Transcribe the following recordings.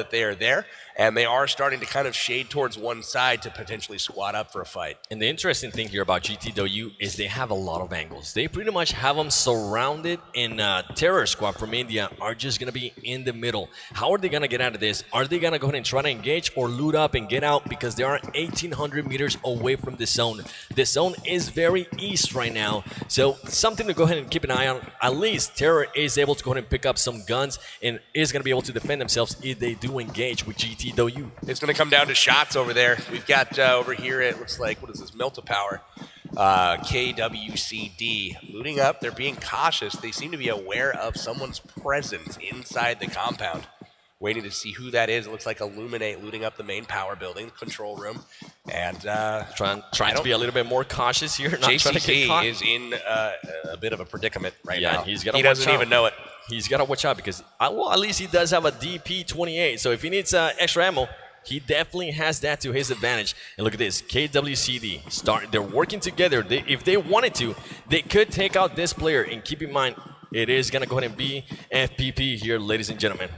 that they are there, and they are starting to kind of shade towards one side to potentially squad up for a fight. And the interesting thing here about GTW is they have a lot of angles. They pretty much have them surrounded, and Terror Squad from India are just going to be in the middle. How are they going to get out of this? Are they going to go ahead and try to engage or loot up and get out, because they are 1,800 meters away from the zone? The zone is very east right now, so something to go ahead and keep an eye on. At least Terror is able to go ahead and pick up some guns and is going to be able to defend themselves if they do engage with GTW. It's going to come down to shots over there. We've got over here, it looks like, what is this, Melta Power, KWCD, looting up. They're being cautious. They seem to be aware of someone's presence inside the compound, waiting to see who that is. It looks like Illuminate looting up the main power building, control room, and trying to be a little bit more cautious here. Not trying to get caught. JCC is in a bit of a predicament right now. He doesn't even know it. He's got to watch out because, well, at least he does have a DP-28. So if he needs extra ammo, he definitely has that to his advantage. And look at this, KWCD. They're working together. If they wanted to, they could take out this player. And keep in mind, it is going to go ahead and be FPP here, ladies and gentlemen.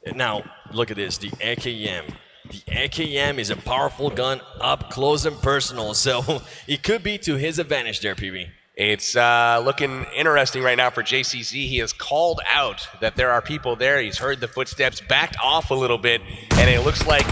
And now, look at this, the AKM. The AKM is a powerful gun up close and personal. So it could be to his advantage there, PB. It's looking interesting right now for JCZ. He has called out that there are people there. He's heard the footsteps, backed off a little bit, and it looks like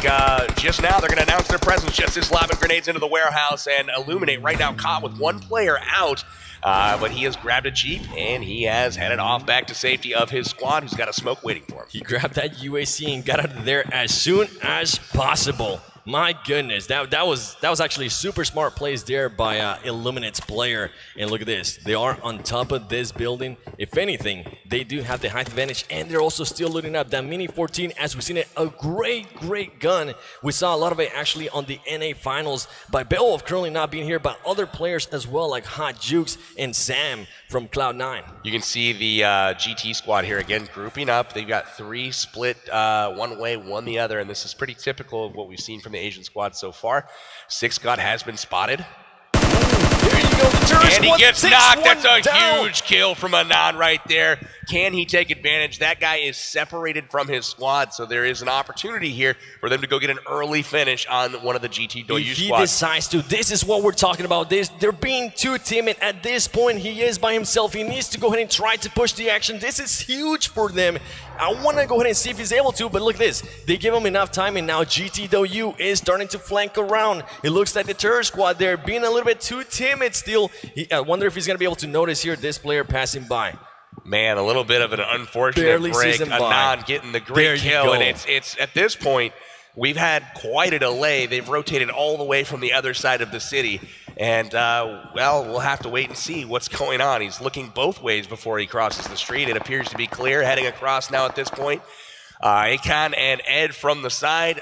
just now they're going to announce their presence. Just as lobbing grenades into the warehouse, and Illuminate right now caught with one player out, but he has grabbed a Jeep, and he has headed off back to safety of his squad, who's got a smoke waiting for him. He grabbed that UAC and got out of there as soon as possible. My goodness, that was actually super smart plays there by Illuminate's player. And look at this, they are on top of this building. If anything, they do have the height advantage, and they're also still looting up that Mini 14. As we've seen it, a great gun. We saw a lot of it actually on the NA finals by Beowulf currently not being here, but other players as well, like Hot Jukes and Sam from Cloud9. You can see the GT squad here again grouping up. They've got three split one way, one the other, and this is pretty typical of what we've seen from the Asian squad so far. Six God has been spotted. There you go, the terrorist and he gets knocked. That's a down. huge kill from Anand right there. Can he take advantage? That guy is separated from his squad, so there is an opportunity here for them to go get an early finish on one of the GT Doyu if he squads. decides to, this is what we're talking about. They're being too timid at this point. He is by himself. He needs to go ahead and try to push the action. This is huge for them. I want to go ahead and see if he's able to, but look at this. They give him enough time, and now GT Doyu is starting to flank around. It looks like the terror squad there being a little bit too timid still. I wonder if he's going to be able to notice here this player passing by. Man, a little bit of an unfortunate Barely break. sees him Anand getting the great kill, go. and it's at this point, we've had quite a delay. They've rotated all the way from the other side of the city, and well, we'll have to wait and see what's going on. He's looking both ways before he crosses the street. It appears to be clear, heading across now at this point. Akon and Ed from the side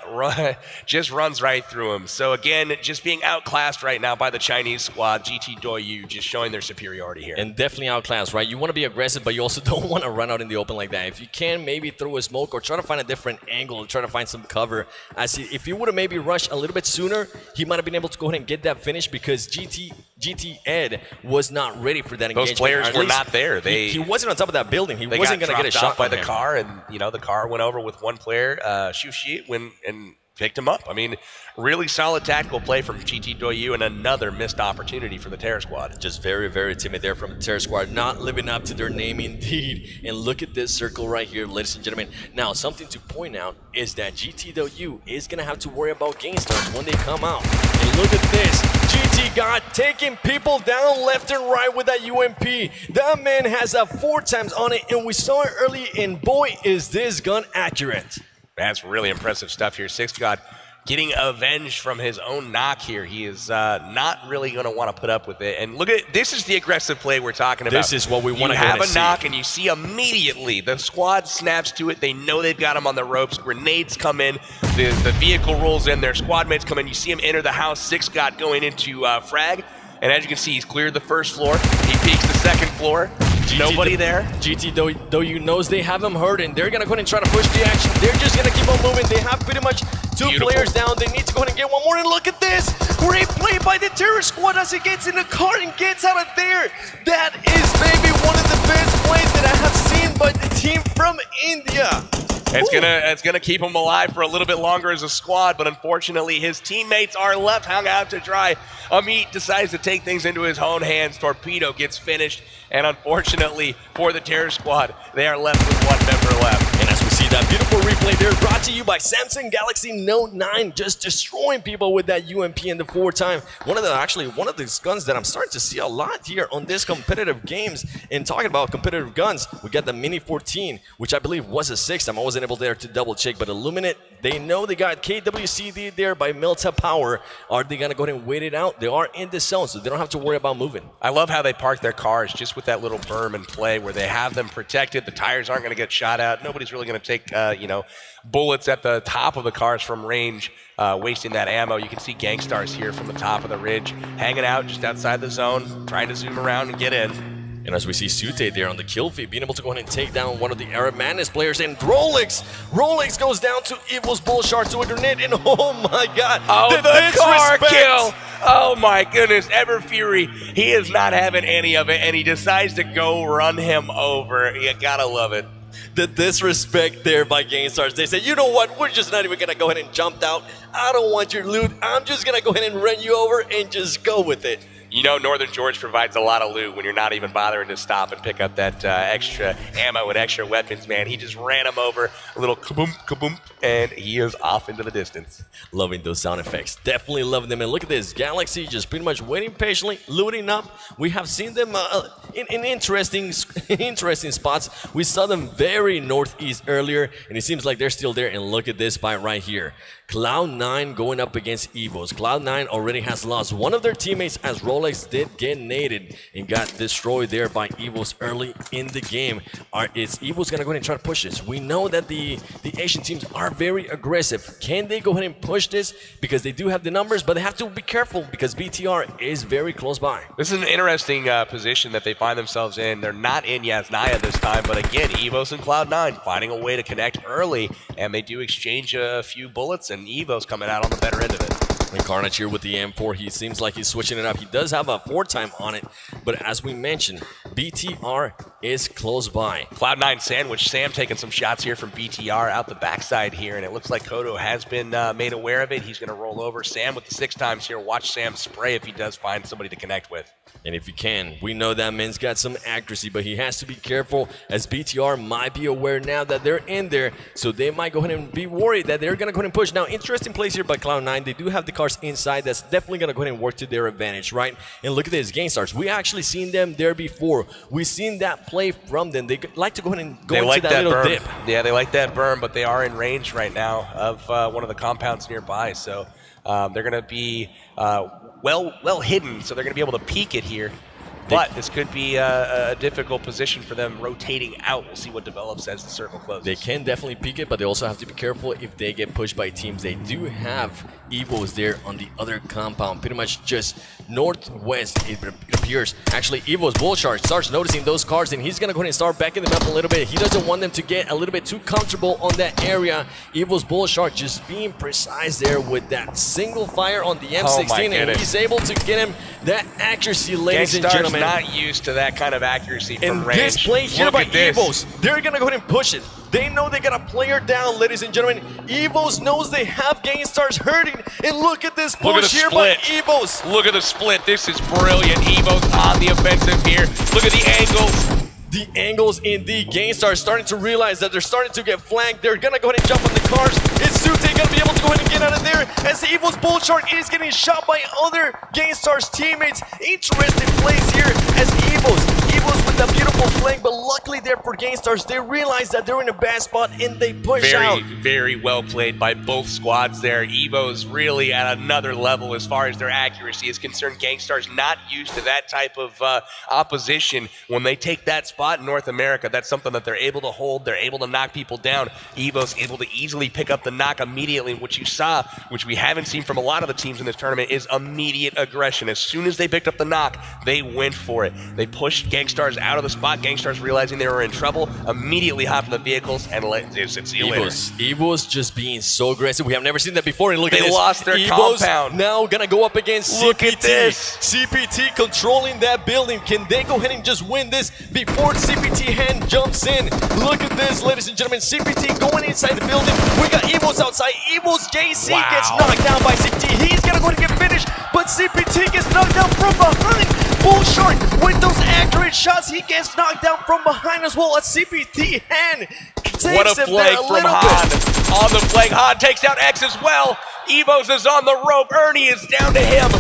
just runs right through him. So again, just being outclassed right now by the Chinese squad. GT Doyu just showing their superiority here. And definitely outclassed, right? You want to be aggressive, but you also don't want to run out in the open like that. If you can, maybe throw a smoke or try to find a different angle, try to find some cover. If he would have maybe rushed a little bit sooner, he might have been able to go ahead and get that finish, because GT Ed was not ready for that engagement. Those players were not there. He wasn't on top of that building. He wasn't going to get a shot by the car, and the car went over with one player, Shushi, and picked him up. I mean, really solid tactical play from GT Doyu, and another missed opportunity for the Terror Squad. Just very timid there from the Terror Squad, not living up to their name indeed. And look at this circle right here, ladies and gentlemen. Now, something to point out is that GT Doyu is going to have to worry about game starts when they come out. And look at this. GT God taking people down left and right with that UMP. That man has a 4 times on it, and we saw it early, and boy, is this gun accurate. That's really impressive stuff here. Sixth God getting avenged from his own knock here. He is not really going to want to put up with it. And look at this is the aggressive play we're talking about. This is what we want to have a knock, and you see immediately the squad snaps to it. They know they've got him on the ropes. Grenades come in. The vehicle rolls in. Their squad mates come in. You see him enter the house. Sixth God going into frag. And as you can see, he's cleared the first floor. He peeks the second floor. Nobody there. GT Doyu knows they have him hurt, and they're going to go ahead and try to push the action. They're just going to keep on moving. They have pretty much 2 players down. They need to go ahead and get one more. And look at this. Great play by the terror squad as he gets in the car and gets out of there. That is maybe one of the best plays that I have seen by the team from India. It's gonna keep him alive for a little bit longer as a squad, but unfortunately his teammates are left hung out to dry. Amit decides to take things into his own hands. Torpedo gets finished, and unfortunately for the Terror Squad, they are left with one member left. And as we see that beautiful replay there, brought to you by Samsung Galaxy Note 9, just destroying people with that UMP in the 4-time. One of these guns that I'm starting to see a lot here on this competitive games. And talking about competitive guns, we got the Mini 14, which I believe was a 6-time. I wasn't able there to double check, but Illuminate, they know they got KWCD there by Milta Power. Are they gonna go ahead and wait it out? They are in the zone, so they don't have to worry about moving. I love how they park their cars just with that little berm in play where they have them protected. The tires aren't going to get shot out. Nobody's really going to take, bullets at the top of the cars from range, wasting that ammo. You can see Gangstars here from the top of the ridge, hanging out just outside the zone, trying to zoom around and get in. And as we see Sute there on the kill feed, being able to go ahead and take down one of the Arab Madness players, and Rolex goes down to Evil's Bull Shark to a grenade, and oh my god, the car kill! Oh my goodness, Ever Fury, he is not having any of it, and he decides to go run him over. You gotta love it. The disrespect there by Gangstars. They say, you know what, we're just not even gonna go ahead and jump out. I don't want your loot. I'm just gonna go ahead and run you over and just go with it. You know Northern George provides a lot of loot when you're not even bothering to stop and pick up that extra ammo and extra weapons, man. He just ran him over, a little kaboom, kaboom, and he is off into the distance. Loving those sound effects. Definitely loving them. And look at this. Galaxy just pretty much waiting patiently, looting up. We have seen them in interesting spots. We saw them very northeast earlier, and it seems like they're still there. And look at this fight right here. Cloud9 going up against Evos. Cloud9 already has lost one of their teammates as Rolex did get naded and got destroyed there by Evos early in the game. Is Evos going to go ahead and try to push this? We know that the Asian teams are very aggressive. Can they go ahead and push this? Because they do have the numbers, but they have to be careful because BTR is very close by. This is an interesting position that they find themselves in. They're not in Yasnaya this time, but again, Evos and Cloud9 finding a way to connect early, and they do exchange a few bullets, and Evo's coming out on the better end of it. And Carnage here with the M4, he seems like he's switching it up. He does have a 4-time on it, but as we mentioned, BTR is close by. Cloud9 sandwich. Sam taking some shots here from BTR out the backside here, and it looks like Kodo has been made aware of it. He's going to roll over. Sam with the 6 times here. Watch Sam spray if he does find somebody to connect with. And if you can, we know that man's got some accuracy, but he has to be careful as BTR might be aware now that they're in there, so they might go ahead and be worried that they're going to go ahead and push. Now, interesting place here by Cloud9. They do have the cars inside. That's definitely going to go ahead and work to their advantage, right? And look at this, Gangstars. We actually seen them there before. We've seen that play from them. They like to go ahead and go into that little dip. Yeah, they like that berm, but they are in range right now of one of the compounds nearby, so they're going to be well hidden, so they're going to be able to peek it here. But this could be a difficult position for them rotating out. We'll see what develops as the circle closes. They can definitely peek it, but they also have to be careful if they get pushed by teams. They do have Evos there on the other compound, pretty much just northwest, it appears. Actually, Evo's Bull Shark starts noticing those cars, and he's going to go ahead and start backing them up a little bit. He doesn't want them to get a little bit too comfortable on that area. Evo's Bull Shark just being precise there with that single fire on the M16, and he's able to get him that accuracy, ladies and gentlemen. Not used to that kind of accuracy from range. And this play here by Evos, they're going to go ahead and push it. They know they got a player down, ladies and gentlemen. Evos knows they have Gangstars hurting. And look at this push here by Evos. Look at the split. This is brilliant. Evos on the offensive here. Look at the angles. The angles in the Gangstars starting to realize that they're starting to get flanked. They're going to go ahead and jump on the cars. Is Sute going to be able to go ahead and get out of there as Evil's Bull Shark is getting shot by other Gangstars teammates? Interesting plays here as Evos with a beautiful flank, but luckily there for Gangstars, they realize that they're in a bad spot and they push out. Very well played by both squads there. Evo's really at another level as far as their accuracy is concerned. Gangstars not used to that type of opposition. When they take that spot in North America, that's something that they're able to hold. They're able to knock people down. Evo's able to easily pick up the knock immediately. What you saw, which we haven't seen from a lot of the teams in this tournament, is immediate aggression. As soon as they picked up the knock, they went for it. They pushed Gangstars out out of the spot. Gangstars realizing they were in trouble, immediately hop in the vehicles and see you later. Evo's just being so aggressive. We have never seen that before. And look at They this. lost their Evo's compound. now gonna go up against Look CPT. at this. CPT controlling that building. Can they go ahead and just win this before CPT hand jumps in? Look at this, ladies and gentlemen. CPT going inside the building. We got Evo's outside. Evo's JC gets knocked down by CPT. He's gonna go and get finished, but CPT gets knocked down from behind. Bull Shark with those accurate shots. He gets knocked down from behind as well as CPT hand. What a flank from Han. On the flank, Han takes down X as well. Evos is on the rope. Ernie is down to him.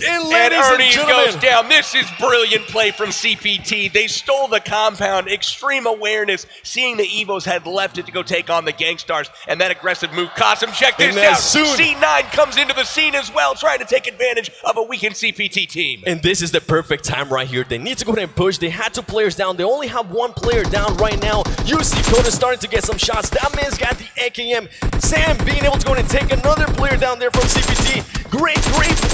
And Ernie goes down. This is brilliant play from CPT. They stole the compound. Extreme awareness, seeing the Evos had left it to go take on the Gangstars. And that aggressive move cost him. Check this out. C9 comes into the scene as well, trying to take advantage of a weakened CPT team. And this is the perfect time right here. They need to go ahead and push. They had 2 players down. They only have 1 player down right now. You see Coda starting to get some shots. That man's got the AKM. Sam being able to go ahead and take another player down there from CPT. Great,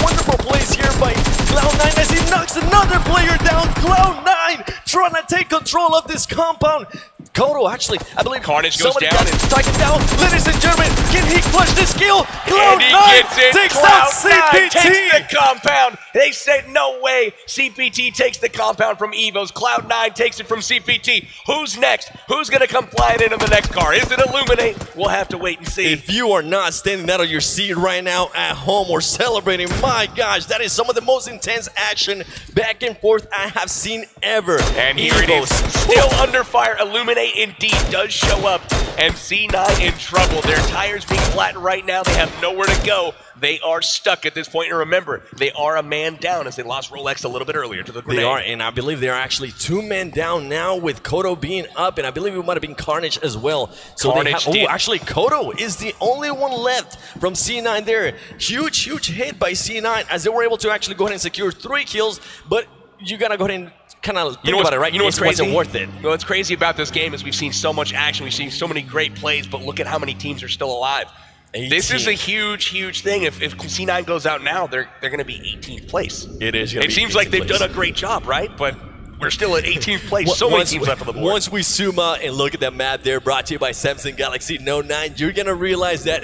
wonderful plays here by Cloud9 as he knocks another player down. Cloud9 trying to take control of this compound. Kodo, actually, I believe Carnage goes down. Taken down. Ladies and gentlemen, can he clutch this kill? And he gets it. Takes out Cloud9 CPT. takes the compound. They said no way. CPT takes the compound from Evos. Cloud9 takes it from CPT. Who's next? Who's going to come flying into the next car? Is it Illuminate? We'll have to wait and see. If you are not standing out of your seat right now at home or celebrating, my gosh, that is some of the most intense action back and forth I have seen ever. And here it is, still under fire. Illuminate indeed does show up, and C9 in trouble. Their tires being flattened right now. They have nowhere to go. They are stuck at this point. And remember, they are a man down as they lost Rolex a little bit earlier to the grenade. They are, and I believe they're actually 2 men down now with Kodo being up, and I believe it might have been Carnage as well. So actually, Kodo is the only one left from C9 there. Huge hit by C9 as they were able to actually go ahead and secure 3 kills, but you gotta go ahead and kind of think about it, right? You know what's crazy? Wasn't worth it. What's crazy about this game is we've seen so much action, we've seen so many great plays, but look at how many teams are still alive. 18. This is a huge thing. If C9 goes out now, they're going to be 18th place. It is. It seems like they've done a great job, right? But we're still at 18th place. So many teams left on the board. Once we zoom out and look at that map there, brought to you by Samsung Galaxy Note 9, you're going to realize that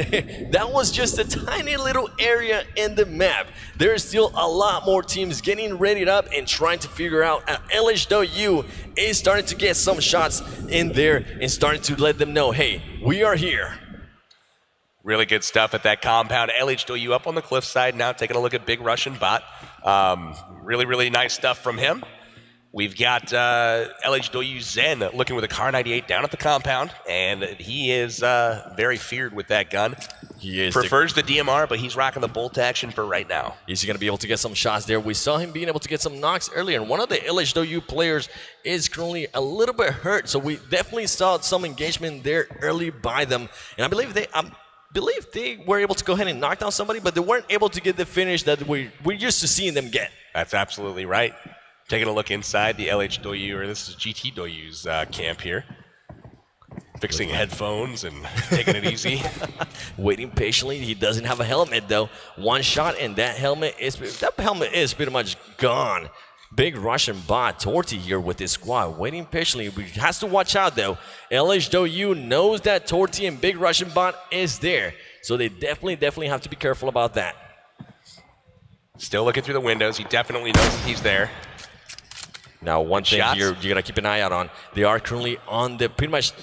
that was just a tiny little area in the map. There's still a lot more teams getting readied up and trying to figure out. LHW is starting to get some shots in there and starting to let them know, hey, we are here. Really good stuff at that compound. LHW up on the cliffside now, taking a look at Big Russian Bot. Really nice stuff from him. We've got LHW Zen looking with a Car 98 down at the compound, and he is very feared with that gun. He is. Prefers the DMR, but he's rocking the bolt action for right now. He's going to be able to get some shots there. We saw him being able to get some knocks earlier, and one of the LHW players is currently a little bit hurt, so we definitely saw some engagement there early by them, and I believe they were able to go ahead and knock down somebody, but they weren't able to get the finish that we're used to seeing them get. That's absolutely right. Taking a look inside the LHW, or this is GTW's camp here. Fixing headphones and taking it easy. Waiting patiently. He doesn't have a helmet though. 1 shot and that helmet is pretty much gone. Big Russian Bot, Torty here with his squad, waiting patiently. He has to watch out though. LHW knows that Torty and Big Russian Bot is there. So they definitely have to be careful about that. Still looking through the windows. He definitely knows that he's there. Now, one thing here you gotta keep an eye out on. They are currently on the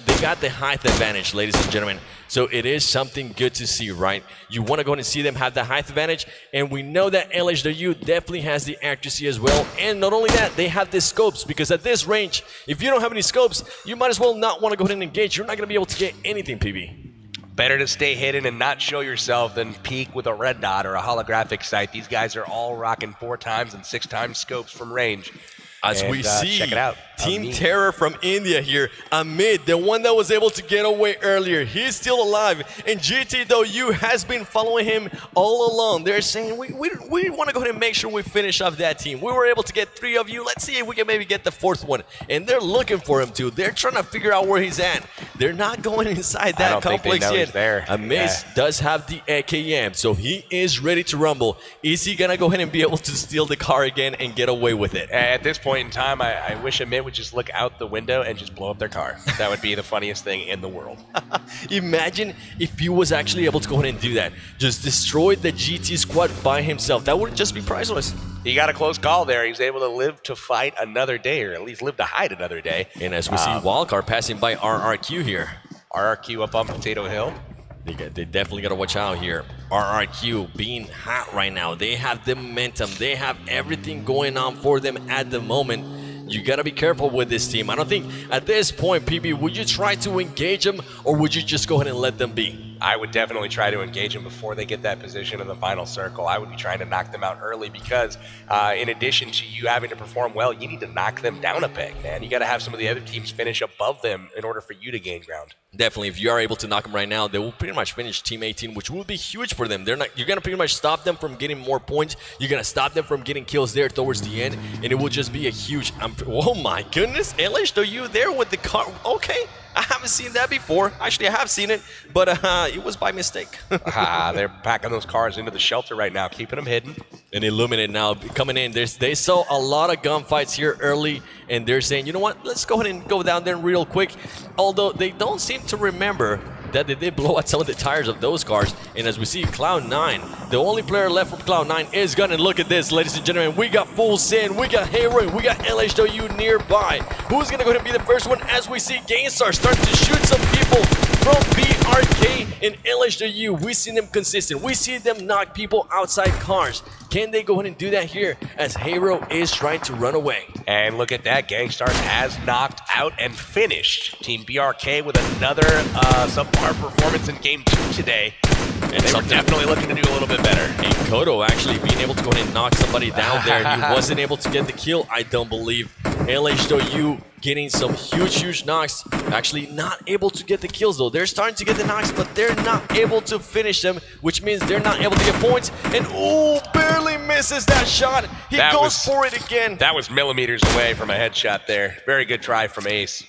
they got the height advantage, ladies and gentlemen. So it is something good to see, right? You want to go and see them have the height advantage, and we know that LHW definitely has the accuracy as well. And not only that, they have the scopes, because at this range, if you don't have any scopes, you might as well not want to go ahead and engage. You're not gonna be able to get anything, PB. Better to stay hidden and not show yourself than peek with a red dot or a holographic sight. These guys are all rocking 4 times and 6 times scopes from range. As we see, check it out. Team Terror from India here, Amit, the one that was able to get away earlier. He's still alive, and GTW has been following him all along. They're saying, we want to go ahead and make sure we finish off that team. We were able to get 3 of you. Let's see if we can maybe get the 4th one. And they're looking for him too. They're trying to figure out where he's at. They're not going inside that complex yet. Amit does have the AKM, so he is ready to rumble. Is he going to go ahead and be able to steal the car again and get away with it? At this point, point in time, I wish Amit would just look out the window and just blow up their car. That would be the funniest thing in the world. Imagine if he was actually able to go ahead and do that. Just destroy the GT squad by himself. That would just be priceless. He got a close call there. He's able to live to fight another day, or at least live to hide another day. And as we see Wildcard passing by RRQ here. RRQ up on Potato Hill. They definitely got to watch out here. RRQ being hot right now. They have the momentum. They have everything going on for them at the moment. You got to be careful with this team. I don't think at this point, PB, would you try to engage them or would you just go ahead and let them be? I would definitely try to engage them before they get that position in the final circle. I would be trying to knock them out early because in addition to you having to perform well, you need to knock them down a peg, man. You got to have some of the other teams finish above them in order for you to gain ground. Definitely, if you are able to knock them right now, they will pretty much finish Team 18, which will be huge for them. You're going to pretty much stop them from getting more points. You're going to stop them from getting kills there towards the end, and it will just be a huge... oh my goodness, LHW there with the car. Okay. I haven't seen that before. Actually, I have seen it, but it was by mistake. They're packing those cars into the shelter right now, keeping them hidden. And Illuminate now coming in. They saw a lot of gunfights here early, and they're saying, you know what, let's go ahead and go down there real quick. Although they don't seem to remember that they did blow out some of the tires of those cars. And as we see, Cloud9, the only player left from Cloud9 is Gun. And look at this, ladies and gentlemen. We got Full Sin, we got Hero, we got LHW nearby. Who's going to go ahead and be the first one as we see Gainstar start to shoot some people from BRK and LHW. We see them consistent. We see them knock people outside cars. Can they go ahead and do that here as Hero is trying to run away? And look at that, Gangstars has knocked out and finished Team BRK with another subpar performance in Game 2 today. And they were definitely looking to do a little bit better. And Kodo actually being able to go ahead and knock somebody down there. He wasn't able to get the kill, I don't believe. LHW getting some huge knocks. Actually not able to get the kills though. They're starting to get the knocks, but they're not able to finish them, which means they're not able to get points. And oh, barely misses that shot. He goes for it again. That was millimeters away from a headshot there. Very good try from Ace.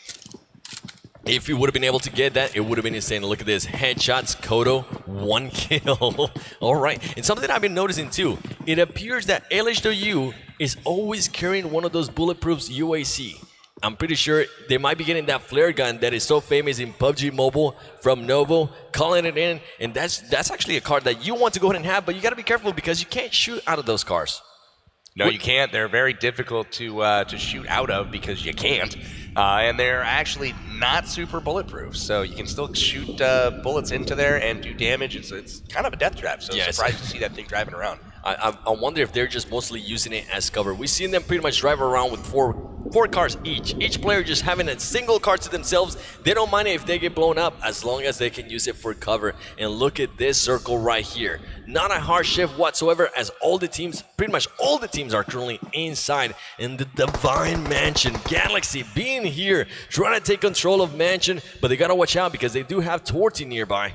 If he would have been able to get that, it would have been insane. Look at this. Headshots, Kodo, 1 kill. All right. And something I've been noticing too, it appears that LHW is always carrying one of those bulletproofs UAC. I'm pretty sure they might be getting that flare gun that is so famous in PUBG Mobile from Novo, calling it in. And that's actually a card that you want to go ahead and have, but you got to be careful because you can't shoot out of those cars. No, you can't. They're very difficult to shoot out of because you can't. And they're actually not super bulletproof, so you can still shoot bullets into there and do damage. It's kind of a death trap, so I'm surprised to see that thing driving around. I wonder if they're just mostly using it as cover. We've seen them pretty much drive around with four cars each. Each player just having a single car to themselves. They don't mind it if they get blown up as long as they can use it for cover. And look at this circle right here. Not a hard shift whatsoever as all the teams, pretty much all the teams are currently inside in the Divine Mansion. Galaxy being here, trying to take control of Mansion, but they got to watch out because they do have Torty nearby.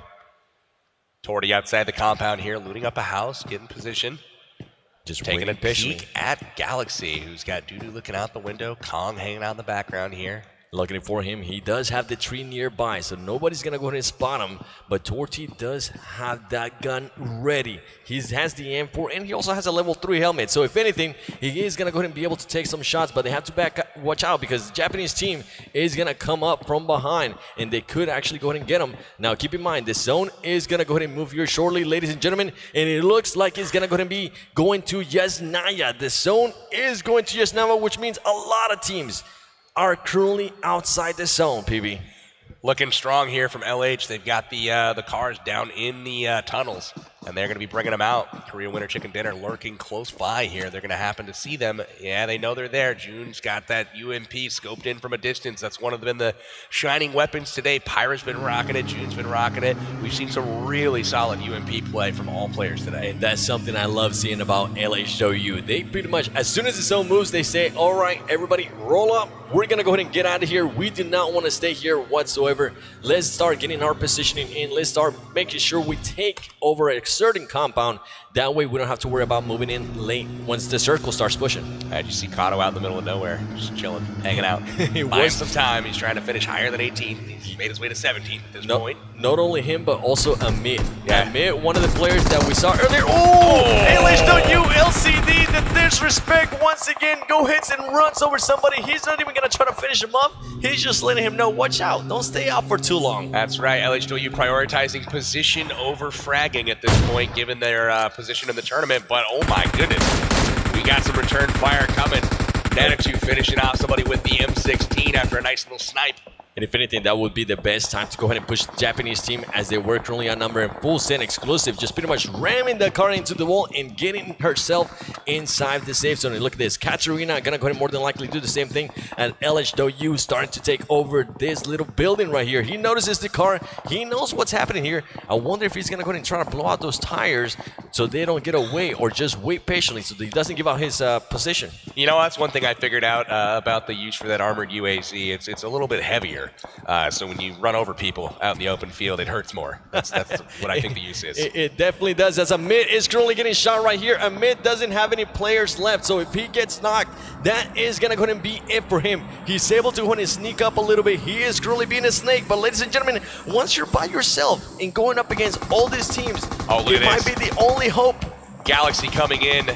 Torty outside the compound here, looting up a house, getting position. Just taking a peek at Galaxy, who's got Dudu looking out the window, Kong hanging out in the background here. Looking for him. He does have the tree nearby, so nobody's going to go ahead and spot him. But Torty does have that gun ready. He has the M4, and he also has a level 3 helmet. So if anything, he is going to go ahead and be able to take some shots, but they have to watch out because the Japanese team is going to come up from behind, and they could actually go ahead and get him. Now, keep in mind, the zone is going to go ahead and move here shortly, ladies and gentlemen, and it looks like it's going to go ahead and be going to Yasnaya. The zone is going to Yasnaya, which means a lot of teams are currently outside the zone, PB. Looking strong here from LH. They've got the cars down in the tunnels, and they're going to be bringing them out. Korea Winter Chicken Dinner lurking close by here. They're going to happen to see them. Yeah, they know they're there. June's got that UMP scoped in from a distance. That's one of them, the shining weapons today. Pyra's been rocking it. June's been rocking it. We've seen some really solid UMP play from all players today. And that's something I love seeing about LHW. They pretty much, as soon as the zone moves, they say, all right, everybody, roll up. We're going to go ahead and get out of here. We do not want to stay here whatsoever. Let's start getting our positioning in. Let's start making sure we take over a certain compound That way we don't have to worry about moving in late once the circle starts pushing. And you see Kato out in the middle of nowhere, just chilling, hanging out. He Buying was some time. He's trying to finish higher than 18. He's made his way to 17 at this point. Not only him, but also Amit. Yeah. Amit, one of the players that we saw earlier. Oh! LHW, LCD, the disrespect once again. Go hits and runs over somebody. He's not even going to try to finish him up. He's just letting him know, watch out. Don't stay out for too long. That's right. LHW prioritizing position over fragging at this point, given their position in the tournament. But oh my goodness, we got some return fire coming. Nanitu finishing off somebody with the M16 after a nice little snipe. And if anything, that would be the best time to go ahead and push the Japanese team as they were currently outnumbered and full send exclusive. Just pretty much ramming the car into the wall and getting herself inside the safe zone. And look at this. Katarina gonna go ahead and more than likely do the same thing. And LHW starting to take over this little building right here. He notices the car. He knows what's happening here. I wonder if he's gonna go ahead and try to blow out those tires so they don't get away, or just wait patiently so that he doesn't give out his position. You know, that's one thing I figured out about the use for that armored UAZ. It's a little bit heavier. So when you run over people out in the open field, it hurts more. That's what I think the use is. It definitely does. As Amit is currently getting shot right here. Amit doesn't have any players left, so if he gets knocked, that is going to go ahead and be it for him. He's able to go ahead and sneak up a little bit. He is currently being a snake, but ladies and gentlemen, once you're by yourself and going up against all these teams, it might be the only hope. Galaxy coming in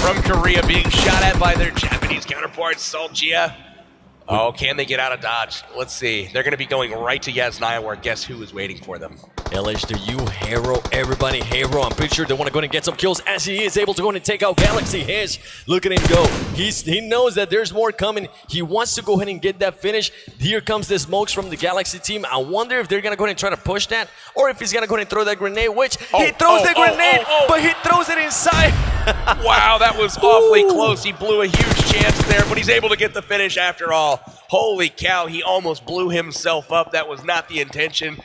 from Korea, being shot at by their Japanese counterparts, Solgia. Oh, can they get out of dodge? Let's see. They're going to be going right to Yasnaya, where guess who is waiting for them? LHW, Hero, everybody, Hero. I'm pretty sure they want to go and get some kills as he is able to go and take out Galaxy. Look at him go. He knows that there's more coming. He wants to go ahead and get that finish. Here comes the smokes from the Galaxy team. I wonder if they're going to go ahead and try to push that, or if he's going to go ahead and throw that grenade, which he throws the grenade, but he throws it inside. Wow, that was awfully close. He blew a huge chance there, but he's able to get the finish after all. Holy cow, he almost blew himself up. That was not the intention.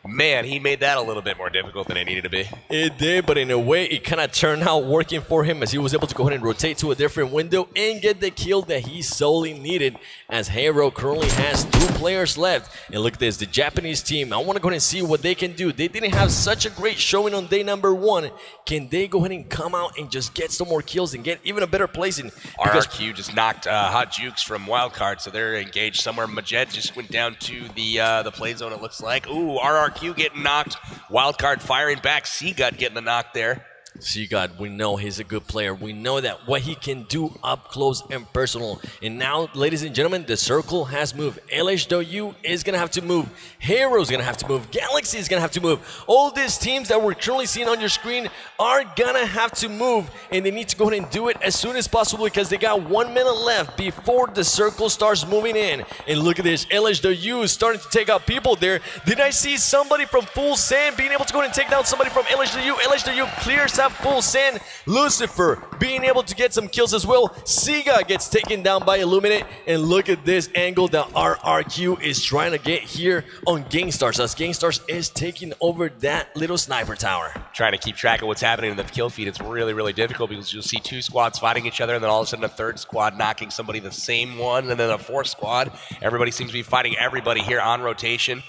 Man, he made that a little bit more difficult than it needed to be. It did, but in a way, it kind of turned out working for him as he was able to go ahead and rotate to a different window and get the kill that he solely needed, as Hero currently has 2 players left. And look at this, the Japanese team, I want to go ahead and see what they can do. They didn't have such a great showing on day number 1. Can they go ahead and come out and just get some more kills and get even a better placing? RRQ just knocked Hot Jukes from Wildcard, so they're engaged somewhere. Majed just went down to the play zone, it looks like. Ooh, RRQ getting knocked. Wildcard firing back. Seagut getting the knock there. Seagut, we know he's a good player. We know that what he can do up close and personal. And now, ladies and gentlemen, the circle has moved. LHW is going to have to move. Hero's going to have to move. Galaxy is going to have to move. All these teams that we're currently seeing on your screen are going to have to move. And they need to go ahead and do it as soon as possible, because they got 1 minute left before the circle starts moving in. And look at this. LHW is starting to take out people there. Did I see somebody from Full Sand being able to go ahead and take down somebody from LHW? LHW clears out Full Sand. Lucifer being able to get some kills as well. Siga gets taken down by Illuminate. And look at this angle that RRQ is trying to get here on Gangstars, as Gangstars is taking over that little sniper tower. Trying to keep track of what's happening in the kill feed, it's really, really difficult, because you'll see 2 squads fighting each other, and then all of a sudden a 3rd squad knocking somebody the same one, and then a 4th squad. Everybody seems to be fighting everybody here on rotation.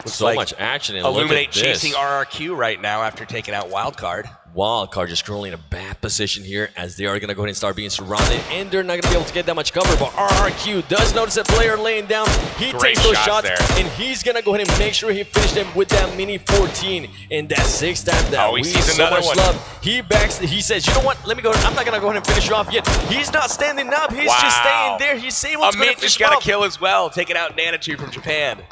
Looks so like much action. And Illuminate chasing RRQ right now after taking out Wildcard. Wildcard just currently in a bad position here, as they are going to go ahead and start being surrounded, and they're not going to be able to get that much cover. But RRQ does notice a player laying down. He takes those shots there, and he's going to go ahead and make sure he finished them with that mini 14. And that 6th time that we sees so another much love. He backs. He says, you know what? Let me go. I'm not going to go ahead and finish you off yet. He's not standing up. He's just staying there. He's able to Amit just got a kill as well, taking out Nanitu from Japan.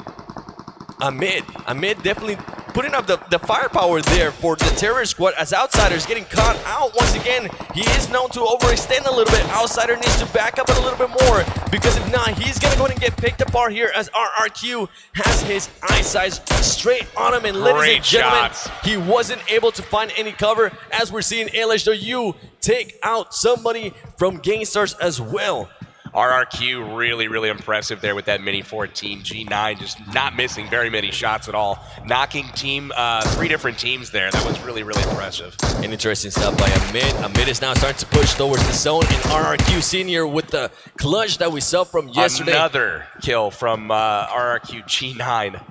Amit definitely putting up the firepower there for the terror squad, as Outsider's getting caught out once again. He is known to overextend a little bit. Outsider needs to back up a little bit more, because if not, he's going to go ahead and get picked apart here, as RRQ has his eyesight straight on him. And ladies and gentlemen, he wasn't able to find any cover, as we're seeing LHW take out somebody from Gangstars as well. RRQ really, really impressive there with that mini 14. G9 just not missing very many shots at all. Knocking 3 different teams there. That was really, really impressive. And interesting stuff by Amit. Amit is now starting to push towards the zone, and RRQ Senior with the clutch that we saw from yesterday. Another kill from RRQ G9.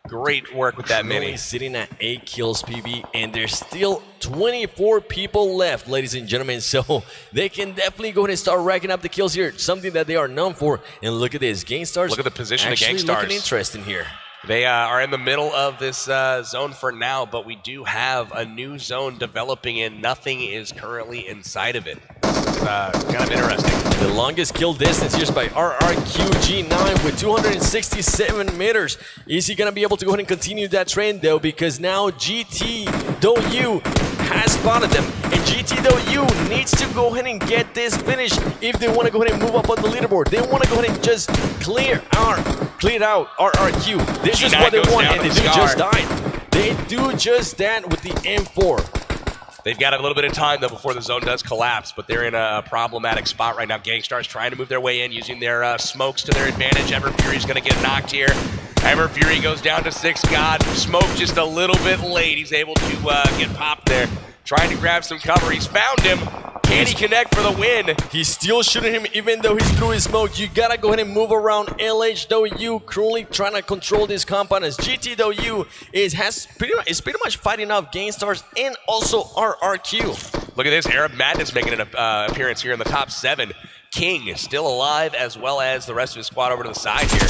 Great work with that Only mini. sitting at 8 kills, PB, and there's still 24 people left, ladies and gentlemen. So they can definitely go ahead and start racking up the kills here, something that they are known for. And look at this, Gangstars. Look at the position of actually Gangstars. looking interesting here. They are in the middle of this zone for now, but we do have a new zone developing, and nothing is currently inside of it. It's kind of interesting. The longest kill distance here is by RRQG9 with 267 meters. Is he going to be able to go ahead and continue that trend, though? Because now GT.U has spotted them, and GT.U needs to go ahead and get this finish if they want to go ahead and move up on the leaderboard. They want to go ahead and just clear out RRQ. This is what they want, and they do just that. They do just that with the M4. They've got a little bit of time, though, before the zone does collapse, but they're in a problematic spot right now. Gangstars trying to move their way in, using their smokes to their advantage. Everfury's going to get knocked here. Everfury goes down to 6 God. Smoke just a little bit late. He's able to get popped there. Trying to grab some cover. He's found him. Can he connect for the win? He's still shooting him even though he's through his smoke. You gotta go ahead and move around. LH.U currently trying to control this compound as GT.U is pretty much fighting off Gangstars and also RRQ. Look at this. Arab Madness making an appearance here in the top 7. King is still alive, as well as the rest of his squad over to the side here.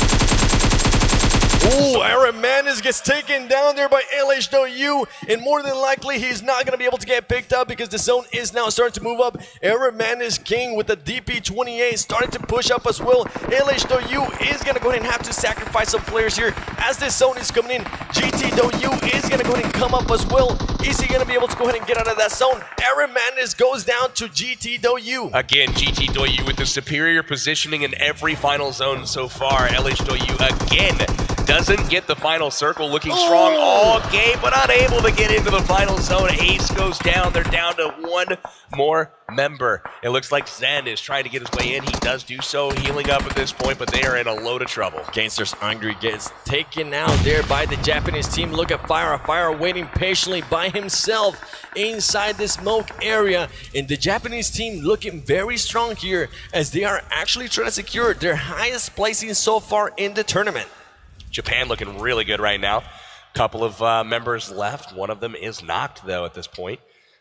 Ooh, Arab Madness gets taken down there by LH.U, and more than likely he's not going to be able to get picked up because the zone is now starting to move up. Arab Madness King with the DP28 starting to push up as well. LH.U is going to go ahead and have to sacrifice some players here as this zone is coming in. GT.U is going to go ahead and come up as well. Is he going to be able to go ahead and get out of that zone? Arab Madness goes down to GT.U. Again, GT.U with the superior positioning in every final zone so far. LH.U again doesn't get the final circle, looking strong all game, but unable to get into the final zone. Ace goes down. They're down to 1 more member. It looks like Zen is trying to get his way in. He does do so, healing up at this point, but they are in a load of trouble. Gangsters Angry gets taken out there by the Japanese team. Look at Fire waiting patiently by himself inside the smoke area. And the Japanese team looking very strong here as they are actually trying to secure their highest placing so far in the tournament. Japan looking really good right now. Couple of members left. One of them is knocked, though, at this point.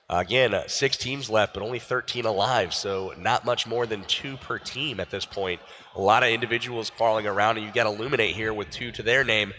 Again, 6 teams left, but only 13 alive, so not much more than 2 per team at this point. A lot of individuals crawling around, and you got Illuminate here with 2 to their name.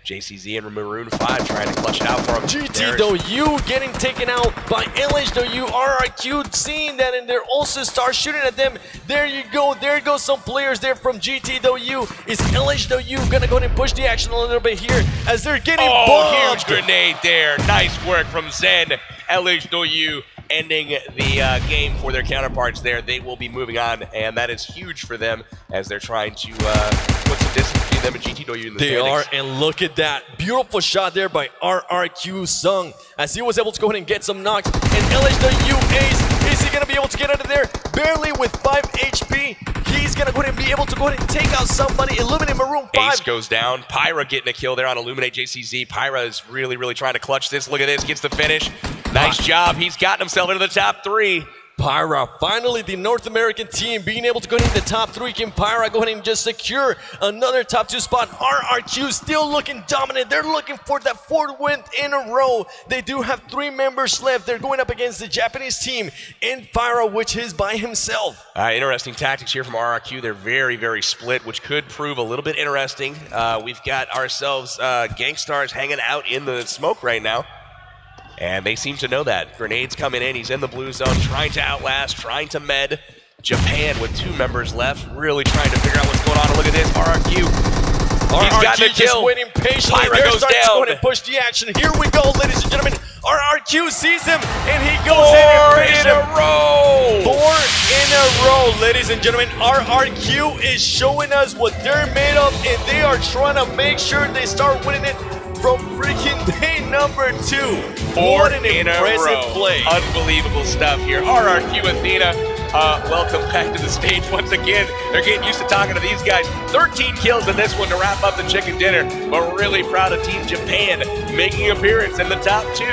JCZ and Maroon 5 trying to clutch it out for him. GT.U getting taken out by LH.U. RRQ seeing that, and they're also start shooting at them. There you go. There goes some players there from GT.U. Is LH.U gonna go ahead and push the action a little bit here as they're getting bombed? Huge grenade there. Nice work from Zen. LH.U ending the game for their counterparts there. They will be moving on, and that is huge for them as they're trying to put some distance between them and GT.U in the standings. They are, and look at that. Beautiful shot there by RRQ Sung as he was able to go ahead and get some knocks. And LH.U Ace, is he going to be able to get out of there? Barely with 5 HP. He's going to go ahead and be able to go ahead and take out somebody. Illuminate Maroon 5. Ace goes down. Pyra getting a kill there on Illuminate JCZ. Pyra is really trying to clutch this. Look at this. Gets the finish. Nice job. He's gotten himself into the top 3. Pyra, finally the North American team being able to go into the top 3. Can Pyra go ahead and just secure another top 2 spot? RRQ still looking dominant. They're looking for that 4th win in a row. They do have 3 members left. They're going up against the Japanese team in Pyra, which is by himself. Interesting tactics here from RRQ. They're very split, which could prove a little bit interesting. We've got ourselves Gangstars hanging out in the smoke right now. And they seem to know that. Grenades coming in. He's in the blue zone, trying to outlast, trying to med. Japan with 2 members left, really trying to figure out what's going on. And look at this, RRQ. He's got the kill. Just waiting patiently. Pyra goes down. To go ahead and push the action. Here we go, ladies and gentlemen. RRQ sees him, and he goes in and finishes him. 4 in a row. 4 in a row, ladies and gentlemen. RRQ is showing us what they're made of, and they are trying to make sure they start winning it from freaking day number 2. 4 an in a impressive row. play. Unbelievable stuff here. RRQ Athena, welcome back to the stage once again. They're getting used to talking to these guys. 13 kills in this one to wrap up the chicken dinner. But really proud of Team Japan making an appearance in the top 2.